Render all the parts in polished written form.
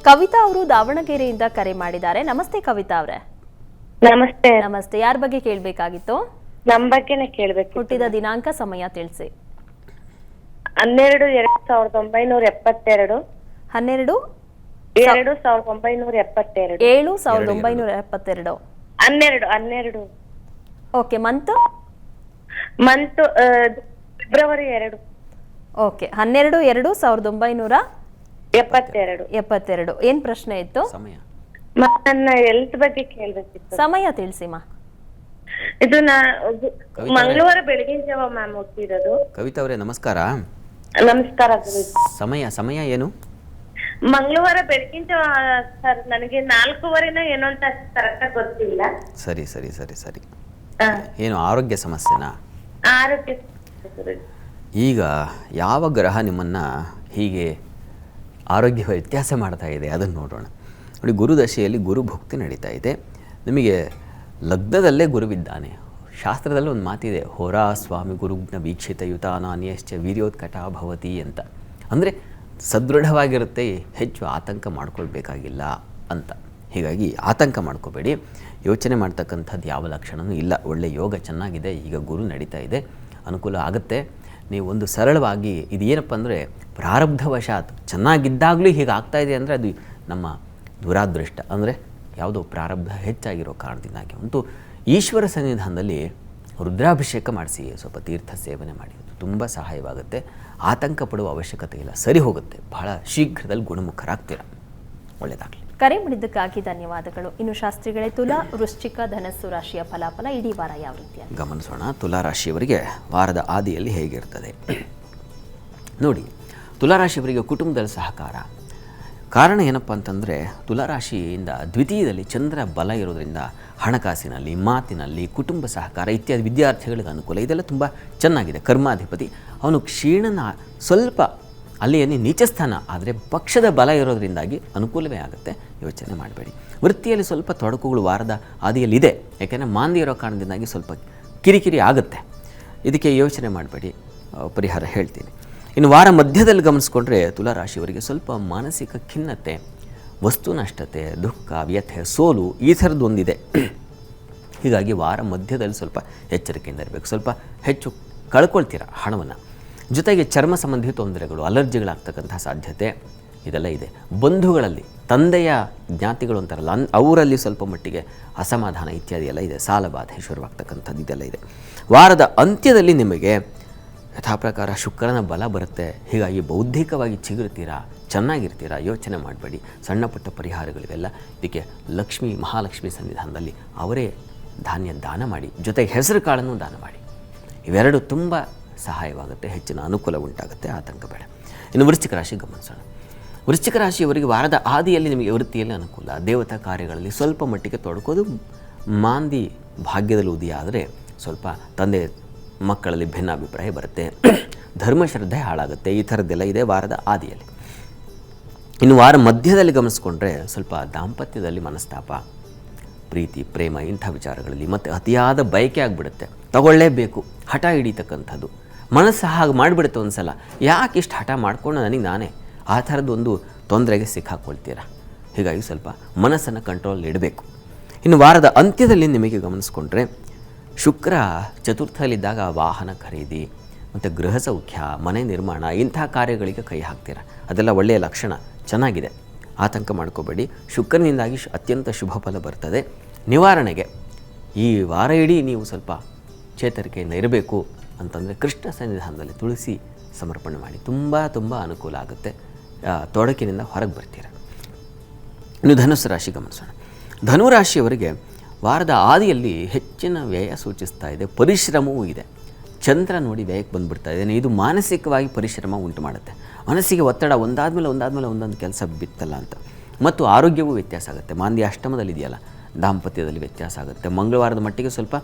ಕವಿತಾ ಅವರು ದಾವಣಗೆರೆಯಿಂದ ಕರೆ ಮಾಡಿದ್ದಾರೆ. ನಮಸ್ತೆ ಕವಿತಾ ಅವರೇ. ನಮಸ್ತೆ. ನಮಸ್ತೆ. ಯಾರ ಬಗ್ಗೆ ಕೇಳಬೇಕಾಗಿತ್ತು? ನಮ್ಮ ಬಗ್ಗೆನೇ ಕೇಳಬೇಕು. ಹುಟ್ಟಿದ ದಿನಾಂಕ, ಸಮಯ ತಿಳಿಸಿ. 12/2/1972. 12/2/1972. 7/1972. 12. ಓಕೆ. Month February 2. ಓಕೆ. 12/2/1972. ಏನ್ ಪ್ರಶ್ನೆ ಇತ್ತು? ನನ್ನ ಹೆಲ್ತ್ ಬಗ್ಗೆ ಕೇಳಬೇಕಿತ್ತು. ಸಮಯ ತಿಳಿಸಿಮಾ. ಇದು ಮಂಗಳವಾರ ಬೆಳಗಿನ ಜಾವ ಮ್ಯಾಮ್ ಹುಟ್ಟಿರೋದು. ಕವಿತಾ ಅವರೇ ನಮಸ್ಕಾರ. ನಮಸ್ಕಾರ. ಸಮಯ ಏನು? ಮಂಗಳವಾರ ಬೆಳಗಿನ ಜಾವ ಸರ್. ನನಗೆ 4:15 ಏನೋ ಅಂತ ಕರೆಕ್ಟ್ ಆಗಿ ಗೊತ್ತಿಲ್ಲ. ಸರಿ. ಏನು ಆರೋಗ್ಯ ಸಮಸ್ಯೆನಾ? ಆರೋಗ್ಯ. ಈಗ ಯಾವ ಗ್ರಹ ನಿಮ್ಮನ್ನು ಹೀಗೆ ಆರೋಗ್ಯ ವ್ಯತ್ಯಾಸ ಮಾಡ್ತಾ ಇದೆ ಅದನ್ನು ನೋಡೋಣ. ನೋಡಿ, ಗುರುದಶೆಯಲ್ಲಿ ಗುರು ಭಕ್ತಿ ನಡೀತಾ ಇದೆ. ನಿಮಗೆ ಲಗ್ನದಲ್ಲೇ ಗುರುವಿದ್ದಾನೆ. ಶಾಸ್ತ್ರದಲ್ಲಿ ಒಂದು ಮಾತಿದೆ, ಹೋರಾ ಸ್ವಾಮಿ ಗುರುಜ್ಞ ವೀಕ್ಷಿತ ಯುತಾನಾನ್ಯಶ್ಚ ವೀರ್ಯೋತ್ಕಟ ಭವತಿ ಅಂತ. ಅಂದರೆ ಸದೃಢವಾಗಿರುತ್ತೆ, ಹೆಚ್ಚು ಆತಂಕ ಮಾಡ್ಕೊಳ್ಬೇಕಾಗಿಲ್ಲ ಅಂತ. ಹೀಗಾಗಿ ಆತಂಕ ಮಾಡ್ಕೋಬೇಡಿ. ಯೋಚನೆ ಮಾಡ್ತಕ್ಕಂಥದ್ದು ಯಾವ ಲಕ್ಷಣವೂ ಇಲ್ಲ. ಒಳ್ಳೆಯ ಯೋಗ ಚೆನ್ನಾಗಿದೆ. ಈಗ ಗುರು ನಡೀತಾ ಇದೆ, ಅನುಕೂಲ ಆಗುತ್ತೆ. ನೀವು ಒಂದು ಸರಳವಾಗಿ ಇದೇನಪ್ಪ ಅಂದರೆ ಪ್ರಾರಬ್ಧವಶಾತ್ ಚೆನ್ನಾಗಿದ್ದಾಗಲೂ ಹೀಗೆ ಆಗ್ತಾಯಿದೆ ಅಂದರೆ ಅದು ನಮ್ಮ ದುರಾದೃಷ್ಟ. ಅಂದರೆ ಯಾವುದೋ ಪ್ರಾರಬ್ಧ ಹೆಚ್ಚಾಗಿರೋ ಕಾರಣದಿಂದಾಗಿ ಅಂತೂ ಈಶ್ವರ ಸನ್ನಿಧಾನದಲ್ಲಿ ರುದ್ರಾಭಿಷೇಕ ಮಾಡಿಸಿ, ಸ್ವಲ್ಪ ತೀರ್ಥ ಸೇವನೆ ಮಾಡಿ, ತುಂಬ ಸಹಾಯವಾಗುತ್ತೆ. ಆತಂಕ ಪಡುವ ಅವಶ್ಯಕತೆ ಇಲ್ಲ, ಸರಿ ಹೋಗುತ್ತೆ. ಬಹಳ ಶೀಘ್ರದಲ್ಲಿ ಗುಣಮುಖರಾಗ್ತೀರ. ಒಳ್ಳೆಯದಾಗಲಿ. ಕರೆ ಮಾಡಿದ್ದಕ್ಕಾಗಿ ಧನ್ಯವಾದಗಳು. ಇನ್ನು ಶಾಸ್ತ್ರಿಗಳೇ, ತುಲಾ, ವೃಶ್ಚಿಕ, ಧನಸ್ಸು ರಾಶಿಯ ಫಲಾಫಲ ಇಡೀ ವಾರ ಯಾವ ರೀತಿ ಗಮನಿಸೋಣ. ತುಲಾ ರಾಶಿಯವರಿಗೆ ವಾರದ ಆದಿಯಲ್ಲಿ ಹೇಗಿರ್ತದೆ ನೋಡಿ. ತುಲಾ ರಾಶಿಯವರಿಗೆ ಕುಟುಂಬದಲ್ಲಿ ಸಹಕಾರ. ಕಾರಣ ಏನಪ್ಪ ಅಂತಂದರೆ, ತುಲಾರಾಶಿಯಿಂದ ದ್ವಿತೀಯದಲ್ಲಿ ಚಂದ್ರ ಬಲ ಇರೋದರಿಂದ ಹಣಕಾಸಿನಲ್ಲಿ, ಮಾತಿನಲ್ಲಿ, ಕುಟುಂಬ ಸಹಕಾರ ಇತ್ಯಾದಿ ವಿದ್ಯಾರ್ಥಿಗಳಿಗೆ ಅನುಕೂಲ. ಇದೆಲ್ಲ ತುಂಬ ಚೆನ್ನಾಗಿದೆ. ಕರ್ಮಾಧಿಪತಿ ಅವನು ಕ್ಷೀಣನ ಸ್ವಲ್ಪ ಅಲ್ಲಿಯೇ ನೀಚಸ್ಥಾನ, ಆದರೆ ಪಕ್ಷದ ಬಲ ಇರೋದರಿಂದಾಗಿ ಅನುಕೂಲವೇ ಆಗುತ್ತೆ. ಯೋಚನೆ ಮಾಡಬೇಡಿ. ವೃತ್ತಿಯಲ್ಲಿ ಸ್ವಲ್ಪ ತೊಡಕುಗಳು ವಾರದ ಆದಿಯಲ್ಲಿದೆ. ಯಾಕೆಂದರೆ ಮಾಂದಿ ಇರೋ ಕಾರಣದಿಂದಾಗಿ ಸ್ವಲ್ಪ ಕಿರಿಕಿರಿ ಆಗುತ್ತೆ. ಇದಕ್ಕೆ ಯೋಚನೆ ಮಾಡಬೇಡಿ, ಪರಿಹಾರ ಹೇಳ್ತೀನಿ. ಇನ್ನು ವಾರ ಮಧ್ಯದಲ್ಲಿ ಗಮನಿಸ್ಕೊಂಡ್ರೆ ತುಲಾರಾಶಿಯವರಿಗೆ ಸ್ವಲ್ಪ ಮಾನಸಿಕ ಖಿನ್ನತೆ, ವಸ್ತು ನಷ್ಟತೆ, ದುಃಖ, ವ್ಯಥೆ, ಸೋಲು ಈ ಥರದ್ದೊಂದಿದೆ. ಹೀಗಾಗಿ ವಾರ ಮಧ್ಯದಲ್ಲಿ ಸ್ವಲ್ಪ ಎಚ್ಚರಿಕೆಯಿಂದ ಇರಬೇಕು. ಸ್ವಲ್ಪ ಹೆಚ್ಚು ಕಳ್ಕೊಳ್ತೀರ ಹಣವನ್ನು. ಜೊತೆಗೆ ಚರ್ಮ ಸಂಬಂಧಿ ತೊಂದರೆಗಳು, ಅಲರ್ಜಿಗಳಾಗ್ತಕ್ಕಂಥ ಸಾಧ್ಯತೆ ಇದೆಲ್ಲ ಇದೆ. ಬಂಧುಗಳಲ್ಲಿ ತಂದೆಯ ಜ್ಞಾತಿಗಳು ಅಂತಾರಲ್ಲ, ಅವರಲ್ಲಿ ಸ್ವಲ್ಪ ಮಟ್ಟಿಗೆ ಅಸಮಾಧಾನ ಇತ್ಯಾದಿ ಎಲ್ಲ ಇದೆ. ಸಾಲ ಬಾಧೆ ಶುರುವಾಗ್ತಕ್ಕಂಥದ್ದು ಇದೆಲ್ಲ ಇದೆ. ವಾರದ ಅಂತ್ಯದಲ್ಲಿ ನಿಮಗೆ ಯಥಾಪ್ರಕಾರ ಶುಕ್ರನ ಬಲ ಬರುತ್ತೆ. ಹೀಗಾಗಿ ಬೌದ್ಧಿಕವಾಗಿ ಚಿಗುರ್ತೀರಾ, ಚೆನ್ನಾಗಿರ್ತೀರಾ. ಯೋಚನೆ ಮಾಡಬೇಡಿ. ಸಣ್ಣ ಪುಟ್ಟ ಪರಿಹಾರಗಳಿವೆಲ್ಲ. ಇದಕ್ಕೆ ಲಕ್ಷ್ಮೀ, ಮಹಾಲಕ್ಷ್ಮಿ ಸನ್ನಿಧಾನದಲ್ಲಿ ಅವರೇ ಧಾನ್ಯ ದಾನ ಮಾಡಿ, ಜೊತೆಗೆ ಹೆಸರು ಕಾಳನ್ನು ದಾನ ಮಾಡಿ. ಇವೆರಡು ತುಂಬ ಸಹಾಯವಾಗುತ್ತೆ, ಹೆಚ್ಚಿನ ಅನುಕೂಲ ಉಂಟಾಗುತ್ತೆ. ಆತಂಕ ಬೇಡ. ಇನ್ನು ವೃಶ್ಚಿಕ ರಾಶಿ ಗಮನಿಸೋಣ. ವೃಶ್ಚಿಕ ರಾಶಿಯವರಿಗೆ ವಾರದ ಆದಿಯಲ್ಲಿ ನಿಮಗೆ ವೃತ್ತಿಯಲ್ಲಿ ಅನುಕೂಲ. ದೇವತಾ ಕಾರ್ಯಗಳಲ್ಲಿ ಸ್ವಲ್ಪ ಮಟ್ಟಿಗೆ ತೊಡಕೋದು. ಮಾಂದಿ ಭಾಗ್ಯದಲ್ಲಿ ಉದಯ ಆದರೆ ಸ್ವಲ್ಪ ತಂದೆ ಮಕ್ಕಳಲ್ಲಿ ಭಿನ್ನಾಭಿಪ್ರಾಯ ಬರುತ್ತೆ. ಧರ್ಮಶ್ರದ್ಧೆ ಹಾಳಾಗುತ್ತೆ. ಈ ಥರದ್ದೆಲ್ಲ ಇದೆ ವಾರದ ಆದಿಯಲ್ಲಿ. ಇನ್ನು ವಾರ ಮಧ್ಯದಲ್ಲಿ ಗಮನಿಸ್ಕೊಂಡ್ರೆ ಸ್ವಲ್ಪ ದಾಂಪತ್ಯದಲ್ಲಿ ಮನಸ್ತಾಪ, ಪ್ರೀತಿ, ಪ್ರೇಮ ಇಂಥ ವಿಚಾರಗಳಲ್ಲಿ ಮತ್ತು ಅತಿಯಾದ ಬಯಕೆ ಆಗಿಬಿಡುತ್ತೆ. ತಗೊಳ್ಳೇಬೇಕು, ಹಠ ಹಿಡಿತಕ್ಕಂಥದ್ದು. ಮನಸ್ಸು ಹಾಗೆ ಮಾಡಿಬಿಡುತ್ತೆ ಒಂದು ಸಲ. ಯಾಕೆ ಇಷ್ಟು ಹಠ ಮಾಡಿಕೊಂಡು ನನಗೆ ನಾನೇ ಆ ಥರದ್ದೊಂದು ತೊಂದರೆಗೆ ಸಿಕ್ಕಾಕ್ಕೊಳ್ತೀರ. ಹೀಗಾಗಿ ಸ್ವಲ್ಪ ಮನಸ್ಸನ್ನು ಕಂಟ್ರೋಲ್ ಇಡಬೇಕು. ಇನ್ನು ವಾರದ ಅಂತ್ಯದಲ್ಲಿ ನಿಮಗೆ ಗಮನಿಸ್ಕೊಂಡ್ರೆ ಶುಕ್ರ ಚತುರ್ಥದಲ್ಲಿದ್ದಾಗ ವಾಹನ ಖರೀದಿ ಮತ್ತು ಗೃಹ ಸೌಖ್ಯ, ಮನೆ ನಿರ್ಮಾಣ ಇಂಥ ಕಾರ್ಯಗಳಿಗೆ ಕೈ ಹಾಕ್ತೀರ. ಅದೆಲ್ಲ ಒಳ್ಳೆಯ ಲಕ್ಷಣ, ಚೆನ್ನಾಗಿದೆ. ಆತಂಕ ಮಾಡ್ಕೋಬೇಡಿ. ಶುಕ್ರನಿಂದಾಗಿ ಅತ್ಯಂತ ಶುಭ ಫಲ ಬರ್ತದೆ. ನಿವಾರಣೆಗೆ ಈ ವಾರ ಇಡೀ ನೀವು ಸ್ವಲ್ಪ ಚೇತರಿಕೆಯಿಂದ ಇರಬೇಕು ಅಂತಂದರೆ ಕೃಷ್ಣ ಸನ್ನಿಧಾನದಲ್ಲಿ ತುಳಸಿ ಸಮರ್ಪಣೆ ಮಾಡಿ. ತುಂಬ ಅನುಕೂಲ ಆಗುತ್ತೆ. ತೊಡಕಿನಿಂದ ಹೊರಗೆ ಬರ್ತೀರ. ಇನ್ನು ಧನುಸ್ಸು ರಾಶಿ ಗಮನಿಸೋಣ. ಧನುರಾಶಿಯವರಿಗೆ ವಾರದ ಆದಿಯಲ್ಲಿ ಹೆಚ್ಚಿನ ವ್ಯಯ ಸೂಚಿಸ್ತಾ ಇದೆ. ಪರಿಶ್ರಮವೂ ಇದೆ. ಚಂದ್ರ ನೋಡಿ ವ್ಯಯಕ್ಕೆ ಬಂದುಬಿಡ್ತಾ ಇದ್ದೇನೆ. ಇದು ಮಾನಸಿಕವಾಗಿ ಪರಿಶ್ರಮ ಉಂಟು ಮಾಡುತ್ತೆ. ಮನಸ್ಸಿಗೆ ಒತ್ತಡ, ಒಂದಾದ್ಮೇಲೆ ಒಂದೊಂದು ಕೆಲಸ ಬಿತ್ತಲ್ಲ ಅಂತ. ಮತ್ತು ಆರೋಗ್ಯವೂ ವ್ಯತ್ಯಾಸ ಆಗುತ್ತೆ. ಮಾಂದ್ಯ ಅಷ್ಟಮದಲ್ಲಿದೆಯಲ್ಲ, ದಾಂಪತ್ಯದಲ್ಲಿ ವ್ಯತ್ಯಾಸ ಆಗುತ್ತೆ. ಮಂಗಳವಾರದ ಮಟ್ಟಿಗೆ ಸ್ವಲ್ಪ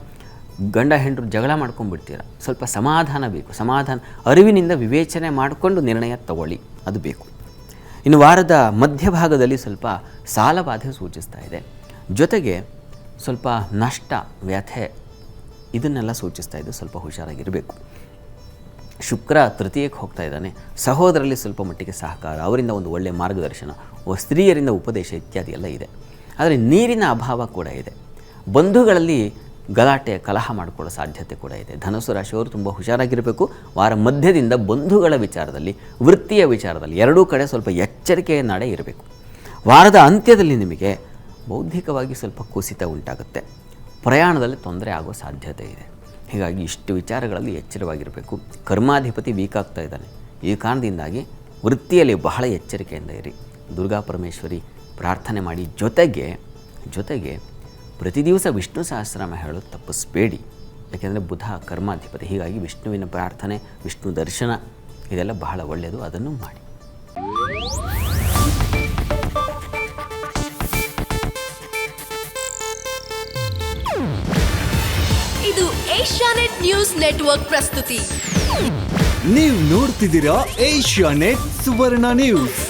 ಗಂಡ ಹೆಂಡರು ಜಗಳ ಮಾಡ್ಕೊಂಡ್ಬಿಡ್ತೀರ. ಸ್ವಲ್ಪ ಸಮಾಧಾನ ಬೇಕು. ಸಮಾಧಾನ ಅರಿವಿನಿಂದ ವಿವೇಚನೆ ಮಾಡಿಕೊಂಡು ನಿರ್ಣಯ ತಗೊಳ್ಳಿ, ಅದು ಬೇಕು. ಇನ್ನು ವಾರದ ಮಧ್ಯಭಾಗದಲ್ಲಿ ಸ್ವಲ್ಪ ಸಾಲಬಾಧೆ ಸೂಚಿಸ್ತಾ ಇದೆ. ಜೊತೆಗೆ ಸ್ವಲ್ಪ ನಷ್ಟ, ವ್ಯಥೆ ಇದನ್ನೆಲ್ಲ ಸೂಚಿಸ್ತಾ ಇದೆ. ಸ್ವಲ್ಪ ಹುಷಾರಾಗಿರಬೇಕು. ಶುಕ್ರ ತೃತೀಯಕ್ಕೆ ಹೋಗ್ತಾ ಇದ್ದಾನೆ. ಸಹೋದರಲ್ಲಿ ಸ್ವಲ್ಪ ಮಟ್ಟಿಗೆ ಸಹಕಾರ, ಅವರಿಂದ ಒಂದು ಒಳ್ಳೆಯ ಮಾರ್ಗದರ್ಶನ, ಸ್ತ್ರೀಯರಿಂದ ಉಪದೇಶ ಇತ್ಯಾದಿ ಎಲ್ಲ ಇದೆ. ಆದರೆ ನೀರಿನ ಅಭಾವ ಕೂಡ ಇದೆ. ಬಂಧುಗಳಲ್ಲಿ ಗಲಾಟೆ ಕಲಹ ಮಾಡಿಕೊಳ್ಳೋ ಸಾಧ್ಯತೆ ಕೂಡ ಇದೆ. ಧನಸ್ಸು ರಾಶಿಯವರು ತುಂಬ ಹುಷಾರಾಗಿರಬೇಕು. ವಾರ ಮಧ್ಯದಿಂದ ಬಂಧುಗಳ ವಿಚಾರದಲ್ಲಿ, ವೃತ್ತಿಯ ವಿಚಾರದಲ್ಲಿ ಎರಡೂ ಕಡೆ ಸ್ವಲ್ಪ ಎಚ್ಚರಿಕೆಯ ನಡೆ ಇರಬೇಕು. ವಾರದ ಅಂತ್ಯದಲ್ಲಿ ನಿಮಗೆ ಬೌದ್ಧಿಕವಾಗಿ ಸ್ವಲ್ಪ ಕುಸಿತ ಉಂಟಾಗುತ್ತೆ. ಪ್ರಯಾಣದಲ್ಲಿ ತೊಂದರೆ ಆಗೋ ಸಾಧ್ಯತೆ ಇದೆ. ಹೀಗಾಗಿ ಇಷ್ಟು ವಿಚಾರಗಳಲ್ಲಿ ಎಚ್ಚರವಾಗಿರಬೇಕು. ಕರ್ಮಾಧಿಪತಿ ವೀಕ್ ಆಗ್ತಾ ಇದ್ದಾನೆ. ಈ ಕಾರಣದಿಂದಾಗಿ ವೃತ್ತಿಯಲ್ಲಿ ಬಹಳ ಎಚ್ಚರಿಕೆಯಿಂದ ಇರಿ. ದುರ್ಗಾ ಪರಮೇಶ್ವರಿ ಪ್ರಾರ್ಥನೆ ಮಾಡಿ. ಜೊತೆಗೆ ಪ್ರತಿ ದಿವಸ ವಿಷ್ಣು ಸಹಸ್ರನಾಮ ಹೇಳೋದು ತಪ್ಪಿಸಬೇಡಿ. ಯಾಕೆಂದರೆ ಬುಧ ಕರ್ಮಾಧಿಪತಿ. ಹೀಗಾಗಿ ವಿಷ್ಣುವಿನ ಪ್ರಾರ್ಥನೆ, ವಿಷ್ಣು ದರ್ಶನ ಇದೆಲ್ಲ ಬಹಳ ಒಳ್ಳೆಯದು, ಅದನ್ನು ಮಾಡಿ. ಇದು ಏಷ್ಯಾನೆಟ್ ನ್ಯೂಸ್ ನೆಟ್ವರ್ಕ್ ಪ್ರಸ್ತುತಿ. ನೀವು ನೋಡ್ತಿದ್ದೀರಾ ಏಷ್ಯಾನೆಟ್ ಸುವರ್ಣ ನ್ಯೂಸ್.